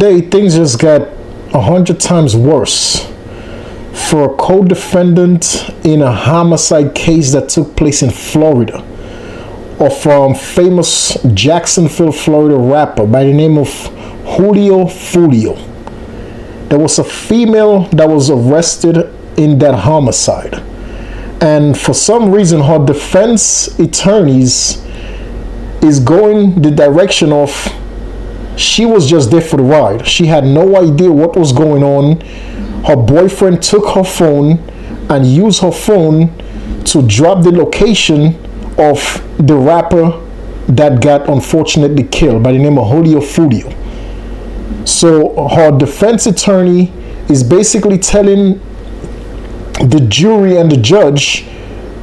Things just got 100 times worse for a co-defendant in a homicide case that took place in Florida of famous Jacksonville, Florida rapper by the name of Julio Fulio. There was a female that was arrested in that homicide, and for some reason her defense attorneys is going the direction of she was just there for the ride. She had no idea what was going on. Her boyfriend took her phone and used her phone to drop the location of the rapper that got unfortunately killed by the name of Julio Fulio. So her defense attorney is basically telling the jury and the judge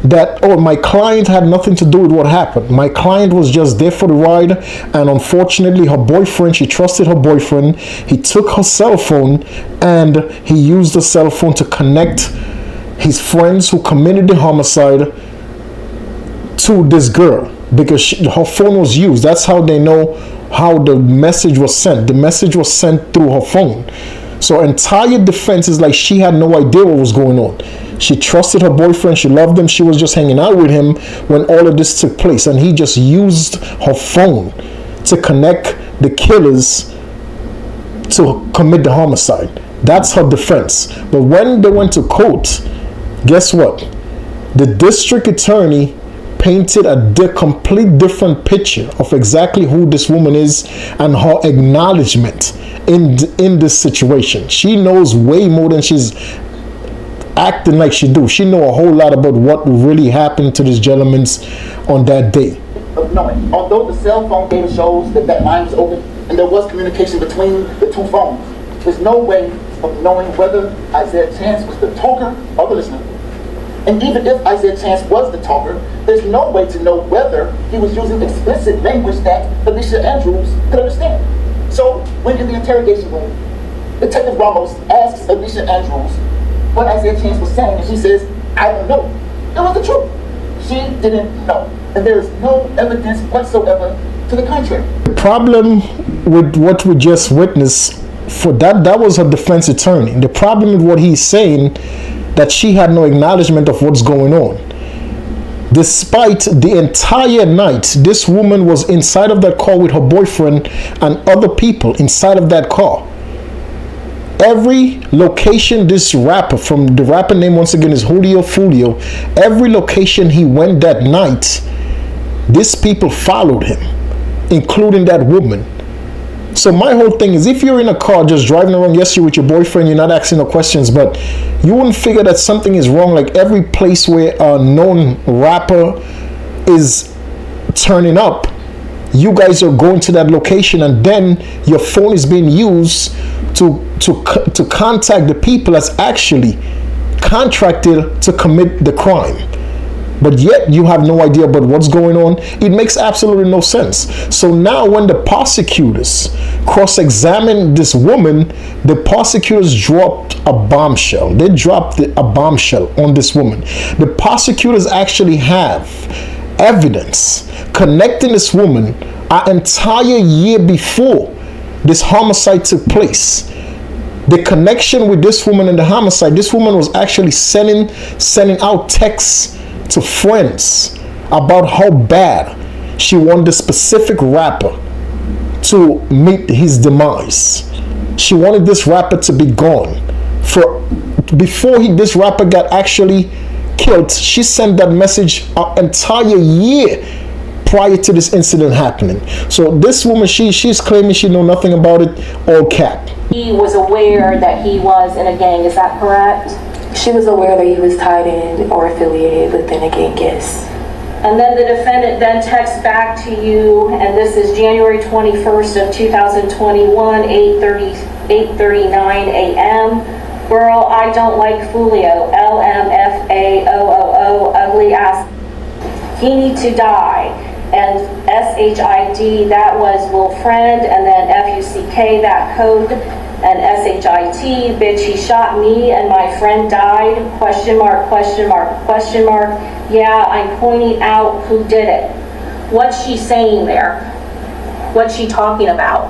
that, oh, my client had nothing to do with what happened. My client was just there for the ride, and unfortunately her boyfriend, she trusted her boyfriend, he took her cell phone and he used the cell phone to connect his friends who committed the homicide to this girl, because her phone was used. That's how they know how the message was sent. The message was sent through her phone. So entire defense is like she had no idea what was going on. She trusted her boyfriend, she loved him, she was just hanging out with him when all of this took place, and he just used her phone to connect the killers to commit the homicide. That's her defense. But when they went to court, guess what? The district attorney painted a complete different picture of exactly who this woman is and her acknowledgement in this situation. She knows way more than she's acting like she do. She know a whole lot about what really happened to this gentleman on that day. Of knowing, although the cell phone data shows that that line was open and there was communication between the two phones, there's no way of knowing whether Isaiah Chance was the talker or the listener. And even if Isaiah Chance was the talker, there's no way to know whether he was using explicit language that Alicia Andrews could understand. So when in the interrogation room, Detective Ramos asks Alicia Andrews what Isaiah Chance was saying, and she says, I don't know. It was the truth. She didn't know. And there's no evidence whatsoever to the contrary. The problem with what we just witnessed, for that was her defense attorney. The problem with what he's saying, that she had no acknowledgement of what's going on. Despite the entire night, this woman was inside of that car with her boyfriend and other people inside of that car. Every location this rapper, from the rapper name once again is Julio Fulio, every location he went that night, these people followed him, including that woman. So my whole thing is, if you're in a car just driving around, yes, you're with your boyfriend, you're not asking no questions, but you wouldn't figure that something is wrong. Like every place where a known rapper is turning up, you guys are going to that location, and then your phone is being used to contact the people that's actually contracted to commit the crime. But yet you have no idea about what's going on. It makes absolutely no sense. So now when the prosecutors cross-examined this woman, the prosecutors dropped a bombshell. They dropped a bombshell on this woman. The prosecutors actually have evidence connecting this woman an entire year before this homicide took place. The connection with this woman and the homicide, this woman was actually sending out texts to friends about how bad she wanted the specific rapper to meet his demise. She wanted this rapper to be gone. Before this rapper got actually killed, she sent that message an entire year prior to this incident happening. So this woman, she's claiming she know nothing about it, all cap. He was aware that he was in a gang, is that correct? She was aware that he was tied in or affiliated within a gang, yes. And then the defendant then texts back to you, and this is January 21st of 2021, 8:39 a.m. Girl, I don't like Fulio, LMFAOOO, ugly ass. He need to die. And SHID, that was little friend, and then FUCK, that code. And SHIT, bitch, he shot me and my friend died, question mark, question mark, question mark. Yeah, I'm pointing out who did it. What's she saying there? What's she talking about?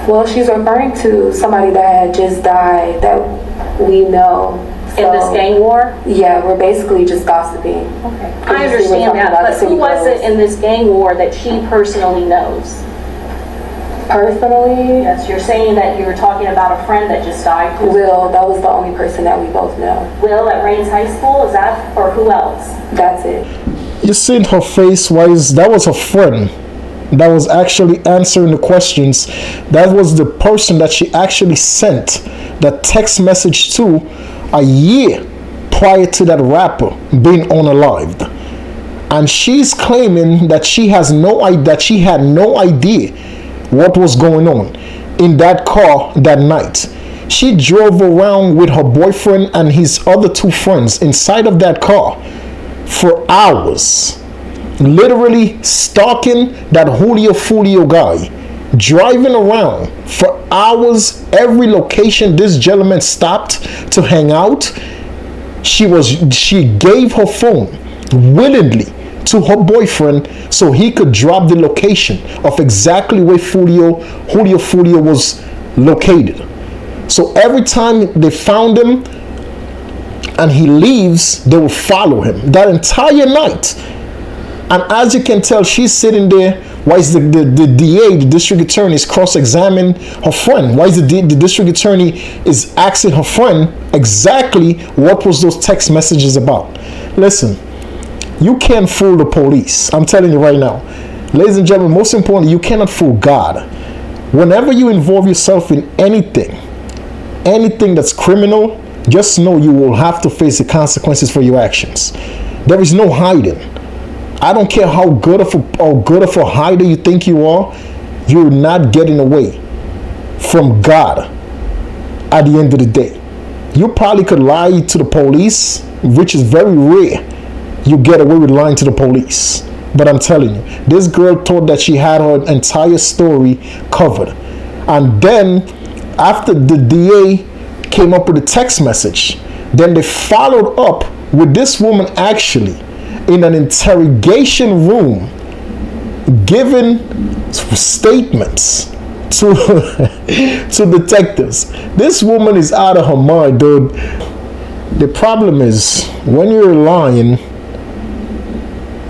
Well, she's referring to somebody that had just died that we know. In this gang war? Yeah, we're basically just gossiping. Okay. I understand that, but who was it in this gang war that she personally knows? Personally? Yes, you're saying that you were talking about a friend that just died. Will, that was the only person that we both know. Will at Rains High School, is that, or who else? That's it. You seen her face wise, that was her friend that was actually answering the questions. That was the person that she actually sent that text message to a year prior to that rapper being unalived. And she's claiming that she has no idea, that she had no idea what was going on in that car that night. She drove around with her boyfriend and his other two friends inside of that car for hours, literally stalking that Julio Fulio guy, driving around for hours. Every location this gentleman stopped to hang out, she gave her phone willingly to her boyfriend so he could drop the location of exactly where Julio Fulio was located. So every time they found him and he leaves, they will follow him that entire night. And as you can tell, she's sitting there while the DA, the district attorney, is cross-examining her friend. Why is the district attorney is asking her friend exactly what was those text messages about. Listen, you can't fool the police. I'm telling you right now. Ladies and gentlemen, most importantly, you cannot fool God. Whenever you involve yourself in anything that's criminal, just know you will have to face the consequences for your actions. There is no hiding. I don't care how good of a hider you think you are, you're not getting away from God at the end of the day. You probably could lie to the police, which is very rare. You get away with lying to the police. But I'm telling you, this girl thought that she had her entire story covered. And then after the DA came up with a text message, then they followed up with this woman actually in an interrogation room giving statements to detectives. This woman is out of her mind, dude. The problem is when you're lying,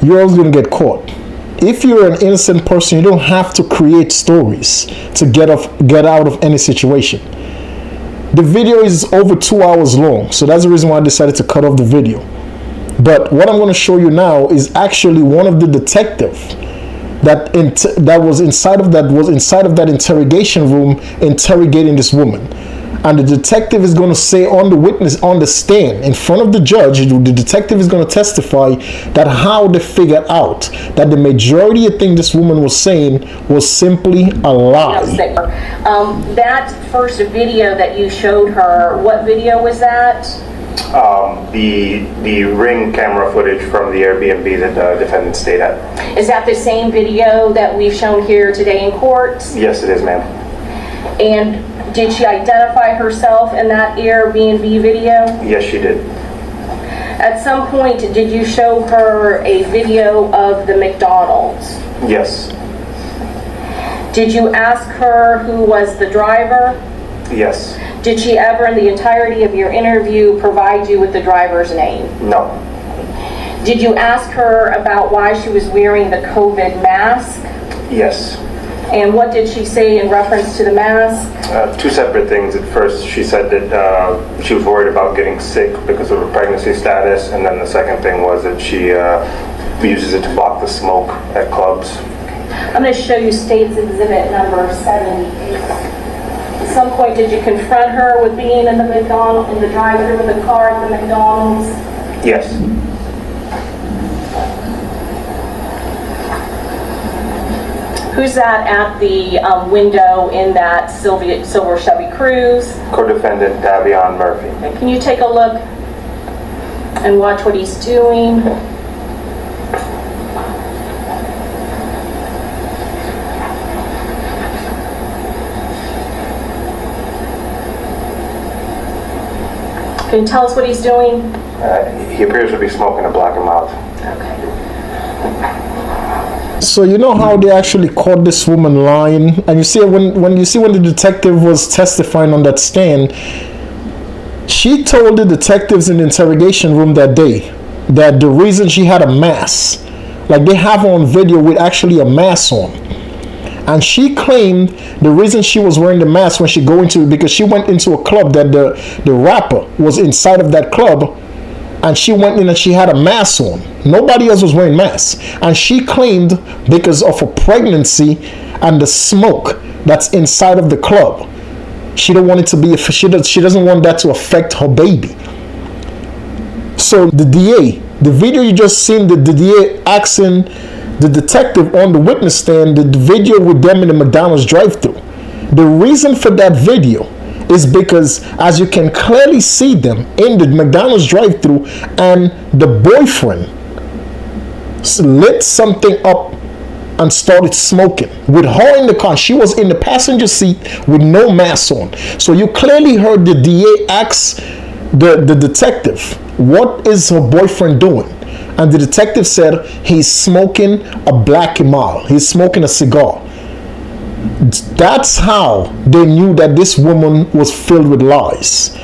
you're always going to get caught. If you're an innocent person, you don't have to create stories to get out of any situation. The video is over 2 hours long, so that's the reason why I decided to cut off the video. But what I'm going to show you now is actually one of the detectives that was inside of that interrogation room interrogating this woman. And the detective is going to say on the stand in front of the judge, the detective is going to testify that how they figured out that the majority of things this woman was saying was simply a lie. That first video that you showed her, what video was that? The Ring camera footage from the Airbnb that the defendant stayed at. Is that the same video that we've shown here today in court? Yes, it is, ma'am. And did she identify herself in that Airbnb video? Yes, she did. At some point, did you show her a video of the McDonald's? Yes. Did you ask her who was the driver? Yes. Did she ever, in the entirety of your interview, provide you with the driver's name? No. Did you ask her about why she was wearing the COVID mask? Yes. And what did she say in reference to the mask? Two separate things. At first, she said that she was worried about getting sick because of her pregnancy status, and then the second thing was that she uses it to block the smoke at clubs. I'm going to show you State's Exhibit number 78. At some point, did you confront her with being in the drive-thru of the car at the McDonald's? Yes. Who's that at the window in that silver Chevy Cruze? Co-defendant Davion Murphy. Okay, can you take a look and watch what he's doing? Can you tell us what he's doing? He appears to be smoking a black and mild. Okay. So you know how they actually caught this woman lying, and you see when the detective was testifying on that stand, she told the detectives in the interrogation room that day that the reason she had a mask, like they have her on video with actually a mask on, and she claimed the reason she was wearing the mask when she go into, because she went into a club that the rapper was inside of that club, and she went in and she had a mask on. Nobody else was wearing masks, and she claimed because of her pregnancy and the smoke that's inside of the club, she don't want it to be, she doesn't want that to affect her baby. So the DA, the video you just seen, the DA asking the detective on the witness stand, the video with them in the McDonald's drive-thru. The reason for that video is because, as you can clearly see them in the McDonald's drive-thru, and the boyfriend lit something up and started smoking with her in the car. She was in the passenger seat with no mask on. So you clearly heard the DA ask the detective, what is her boyfriend doing? And the detective said, he's smoking a Black Kemal. He's smoking a cigar. That's how they knew that this woman was filled with lies.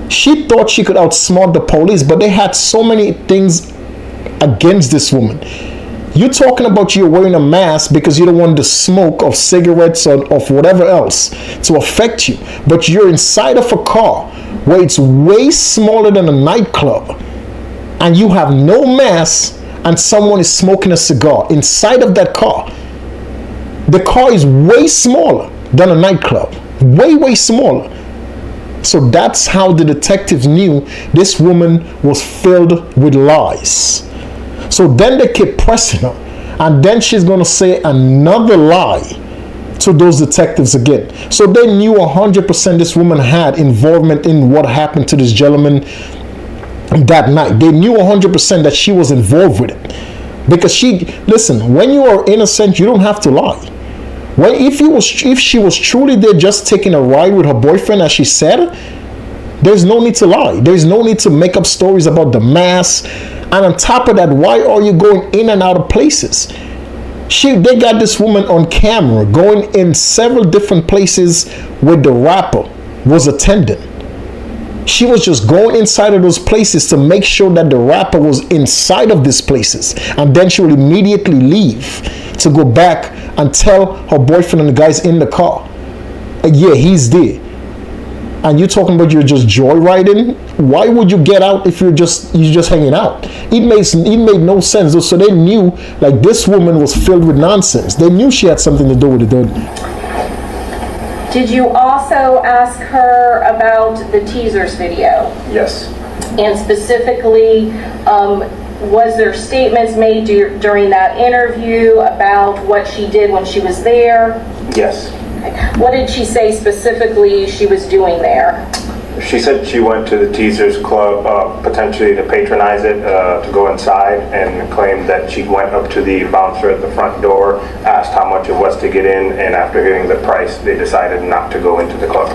She thought she could outsmart the police, but they had so many things against this woman. You're talking about you're wearing a mask because you don't want the smoke of cigarettes or of whatever else to affect you. But you're inside of a car where it's way smaller than a nightclub, and you have no mask, and someone is smoking a cigar inside of that car. The car is way smaller than a nightclub. Way smaller. So that's how the detectives knew this woman was filled with lies. So then they kept pressing her, and then she's going to say another lie to those detectives again. So they knew 100% this woman had involvement in what happened to this gentleman that night. They knew 100% that she was involved with it, because listen, when you are innocent, you don't have to lie. When if she was truly there just taking a ride with her boyfriend, as she said, there's no need to lie. There's no need to make up stories about the mask. And on top of that, why are you going in and out of places? They got this woman on camera going in several different places where the rapper was attending. She was just going inside of those places to make sure that the rapper was inside of these places. And then she would immediately leave to go back and tell her boyfriend and the guys in the car, yeah, he's there. And you're talking about you're just joyriding? Why would you get out if you're just hanging out? It made no sense. So they knew, like, this woman was filled with nonsense. They knew she had something to do with it. Did you also ask her about the teasers video? Yes. And specifically, was there statements made during that interview about what she did when she was there? Yes. What did she say specifically she was doing there? She said she went to the Teasers Club potentially to patronize it, to go inside, and claimed that she went up to the bouncer at the front door, asked how much it was to get in, and after hearing the price, they decided not to go into the club.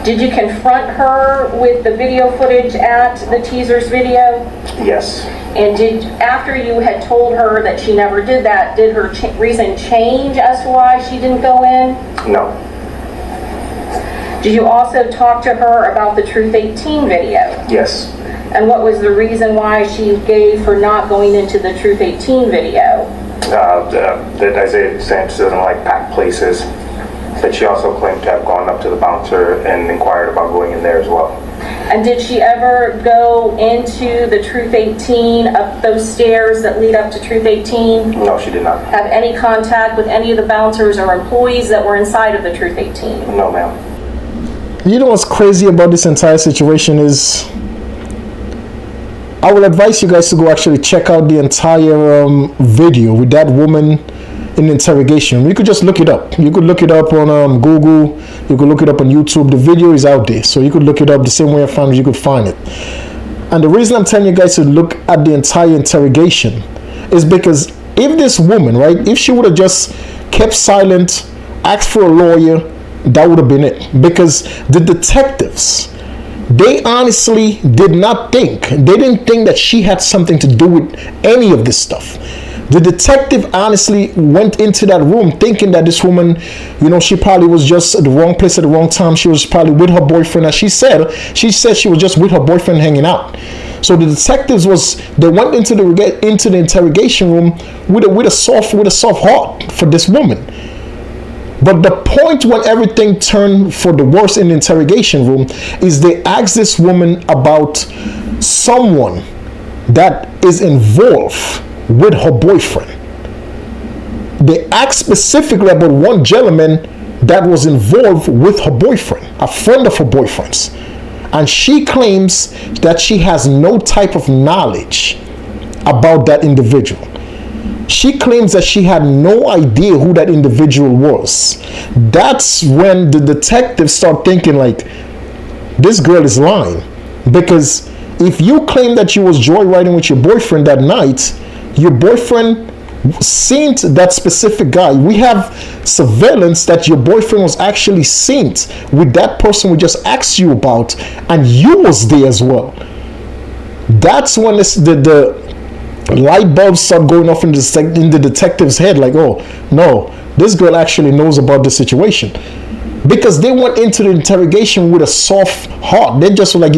Did you confront her with the video footage at the Teasers video? Yes. And after you had told her that she never did that, did her reason change as to why she didn't go in? No. Did you also talk to her about the Truth 18 video? Yes. And what was the reason why she gave for not going into the Truth 18 video? That Isaiah Sanchez doesn't like packed places. That she also claimed to have gone up to the bouncer and inquired about going in there as well. And did she ever go into the Truth 18, up those stairs that lead up to Truth 18? No, she did not. Have any contact with any of the bouncers or employees that were inside of the Truth 18? No, ma'am. You know what's crazy about this entire situation is, I will advise you guys to go actually check out the entire video with that woman in interrogation. You could just look it up. You could look it up on Google. You could look it up on YouTube. The video is out there, so you could look it up the same way I found it. You could find it. And the reason I'm telling you guys to look at the entire interrogation is because if this woman, right, if she would have just kept silent, asked for a lawyer, that would have been it. Because the detectives, they honestly did not think, they didn't think that she had something to do with any of this stuff. The detective honestly went into that room thinking that this woman, she probably was just at the wrong place at the wrong time. She was probably with her boyfriend. As she said she was just with her boyfriend hanging out. So the detectives they went into the interrogation room with a soft heart for this woman. But the point when everything turned for the worse in the interrogation room is they asked this woman about someone that is involved with her boyfriend. They asked specifically about one gentleman that was involved with her boyfriend, a friend of her boyfriend's. And she claims that she has no type of knowledge about that individual. She claims that she had no idea who that individual was. That's when the detectives start thinking like, this girl is lying. Because if you claim that you was joyriding with your boyfriend that night, your boyfriend seen that specific guy. We have surveillance that your boyfriend was actually seen with that person we just asked you about, and you was there as well. That's when the light bulbs start going off in the detective's head, like, oh no, this girl actually knows about the situation. Because they went into the interrogation with a soft heart. They just were like,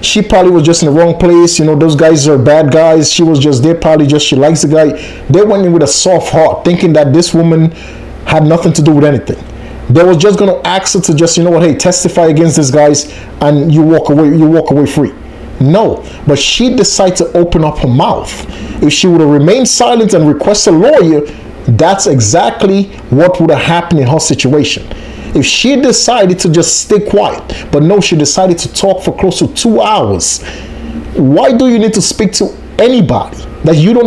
she probably was just in the wrong place. Those guys are bad guys. She was just there, probably just she likes the guy. They went in with a soft heart, thinking that this woman had nothing to do with anything. They was just gonna ask her to just, hey, testify against these guys, and you walk away free. No, but she decided to open up her mouth. If she would have remained silent and requested a lawyer, that's exactly what would have happened in her situation. If she decided to just stay quiet, but no, she decided to talk for close to 2 hours. Why do you need to speak to anybody that you don't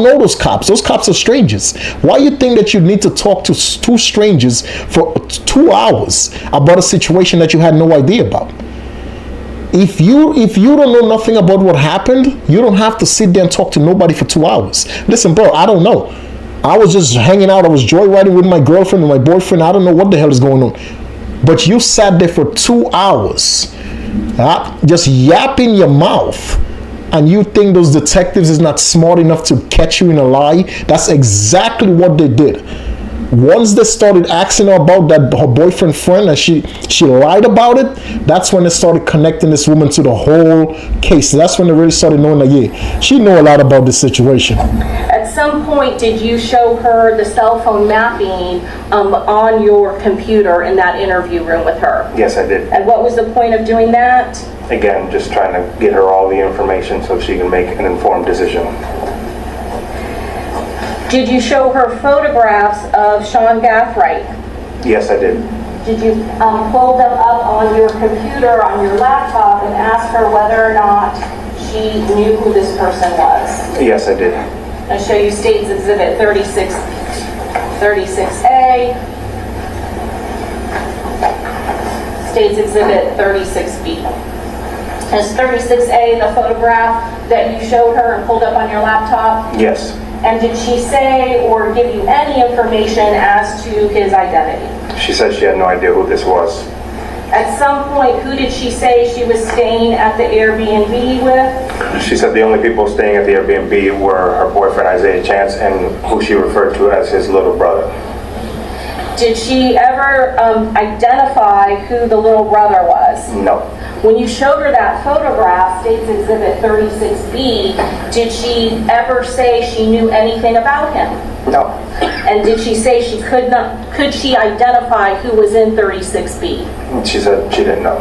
know those cops? Those cops are strangers. Why you think that you need to talk to two strangers for 2 hours about a situation that you had no idea about? If you don't know nothing about what happened, you don't have to sit there and talk to nobody for 2 hours. Listen, bro, I don't know. I was just hanging out. I was joyriding with my girlfriend and my boyfriend. I don't know what the hell is going on. But you sat there for 2 hours, just yapping your mouth, and you think those detectives is not smart enough to catch you in a lie? That's exactly what they did. Once they started asking her about her boyfriend friend, and she lied about it, that's when they started connecting this woman to the whole case. That's when they really started knowing that, yeah, she know a lot about this situation. At some point, did you show her the cell phone mapping on your computer in that interview room with her? Yes, I did. And what was the point of doing that? Again, just trying to get her all the information so she can make an informed decision. Did you show her photographs of Sean Gathright? Yes, I did. Did you pull them up on your computer, on your laptop, and ask her whether or not she knew who this person was? Yes, I did. I'll show you State's Exhibit 36A. State's Exhibit 36B. Is 36A the photograph that you showed her and pulled up on your laptop? Yes. And did she say or give you any information as to his identity? She said she had no idea who this was. At some point, who did she say she was staying at the Airbnb with? She said the only people staying at the Airbnb were her boyfriend, Isaiah Chance, and who she referred to as his little brother. Did she ever identify who the little brother was? No. When you showed her that photograph, State's Exhibit 36B, did she ever say she knew anything about him? No. And did she say could she identify who was in 36B? She said she didn't know.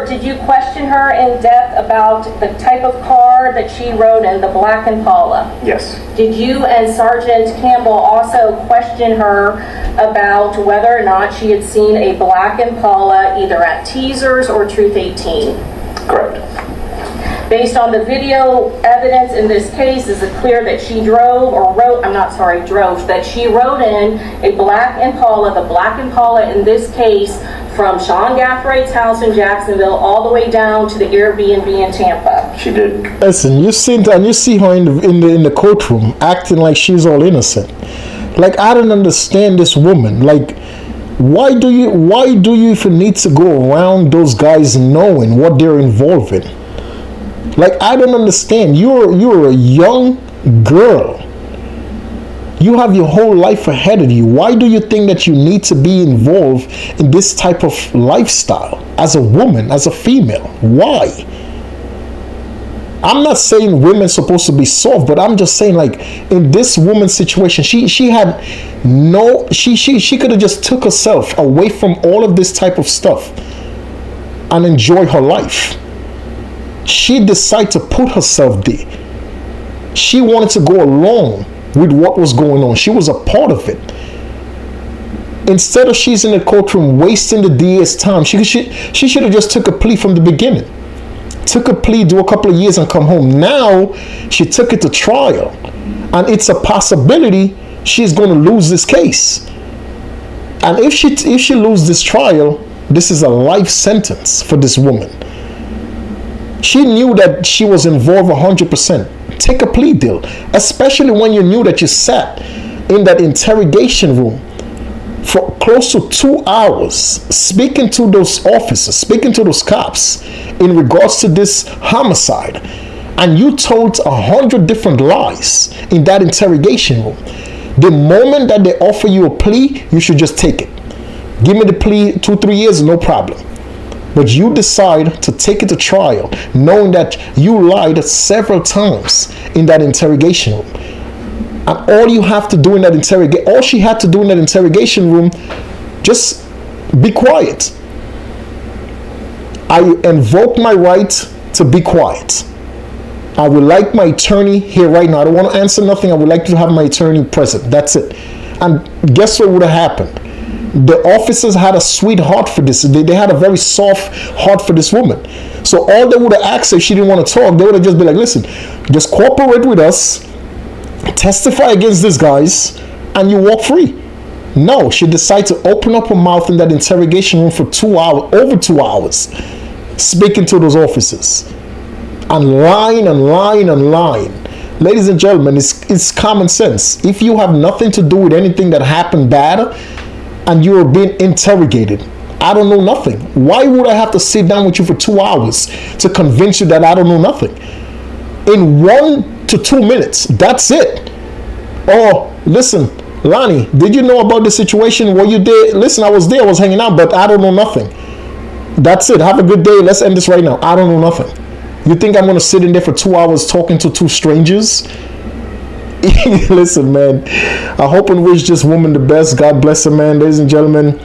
Did you question her in depth about the type of car that she rode in, the black Impala? Yes. Did you and Sergeant Campbell also question her about whether or not she had seen a black Impala either at Teasers or Truth 18? Correct. Based on the video evidence in this case, is it clear that she that she rode in a black Impala, the black Impala in this case, from Sean Gathwright's house in Jacksonville all the way down to the Airbnb in Tampa? She did. Listen, you see her in the courtroom acting like she's all innocent. Like, I don't understand this woman. Like, why do you even need to go around those guys knowing what they're involved in? Like, I don't understand. You're a young girl. You have your whole life ahead of you. Why do you think that you need to be involved in this type of lifestyle as a woman, as a female? Why? I'm not saying women's supposed to be soft, but I'm just saying, like, in this woman's situation, she had no, she could have just took herself away from all of this type of stuff and enjoy her life. She decided to put herself there. She wanted to go along with what was going on. She was a part of it. Instead of she's in the courtroom wasting the DA's time, she should have just took a plea from the beginning. Took a plea, do a couple of years and come home. Now she took it to trial, and it's a possibility she's going to lose this case. And if she loses this trial, this is a life sentence for this woman. She knew that she was involved 100%. Take a plea deal, especially when you knew that you sat in that interrogation room for close to 2 hours speaking to those officers, speaking to those cops in regards to this homicide, and you told 100 different lies in that interrogation room. The moment that they offer you a plea, you should just take it. Give me the plea, 2-3 years, no problem. But you decide to take it to trial, knowing that you lied several times in that interrogation room. And all you have to do in that all she had to do in that interrogation room, just be quiet. I invoke my right to be quiet. I would like my attorney here right now. I don't want to answer nothing. I would like to have my attorney present. That's it. And guess what would have happened? The officers had a sweet heart for this. They had a very soft heart for this woman. So all they would have asked if she didn't want to talk, they would have just been like, listen, just cooperate with us, testify against these guys, and you walk free. No, she decided to open up her mouth in that interrogation room for 2 hours, over 2 hours, speaking to those officers. And lying and lying and lying. Ladies and gentlemen, it's common sense. If you have nothing to do with anything that happened bad, and you are being interrogated, I don't know nothing. Why would I have to sit down with you for 2 hours to convince you that I don't know nothing? In 1 to 2 minutes, that's it. Oh, listen, Lannie, did you know about the situation? Were you there? Listen, I was there, I was hanging out, but I don't know nothing. That's it. Have a good day. Let's end this right now. I don't know nothing. You think I'm going to sit in there for 2 hours talking to 2 strangers? Listen, man, I hope and wish this woman the best. God bless her, man. Ladies and gentlemen,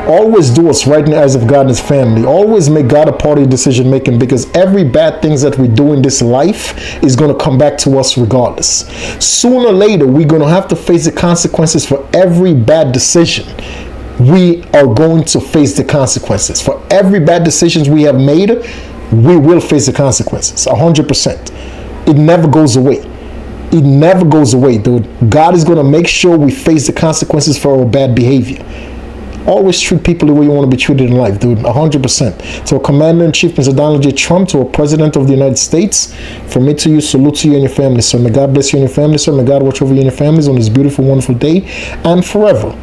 always do what's right in the eyes of God and his family. Always make God a part of your decision making, because every bad things that we do in this life is going to come back to us regardless. Sooner or later, we're going to have to face the consequences for every bad decision. We are going to face the consequences. For every bad decisions we have made, we will face the consequences, 100%. It never goes away. It never goes away, dude. God is going to make sure we face the consequences for our bad behavior. Always treat people the way you want to be treated in life, dude. 100%. To our Commander-in-Chief, Mr. Donald J. Trump, to our President of the United States, from me to you, salute to you and your family, sir. May God bless you and your family, sir. May God watch over you and your families on this beautiful, wonderful day and forever.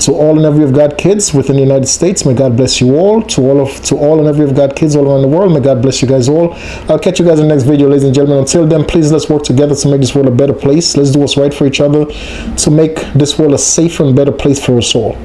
To all and every of God kids within the United States, may God bless you all. To all and every of God kids all around the world, may God bless you guys all. I'll catch you guys in the next video, ladies and gentlemen. Until then, please, let's work together to make this world a better place. Let's do what's right for each other to make this world a safer and better place for us all.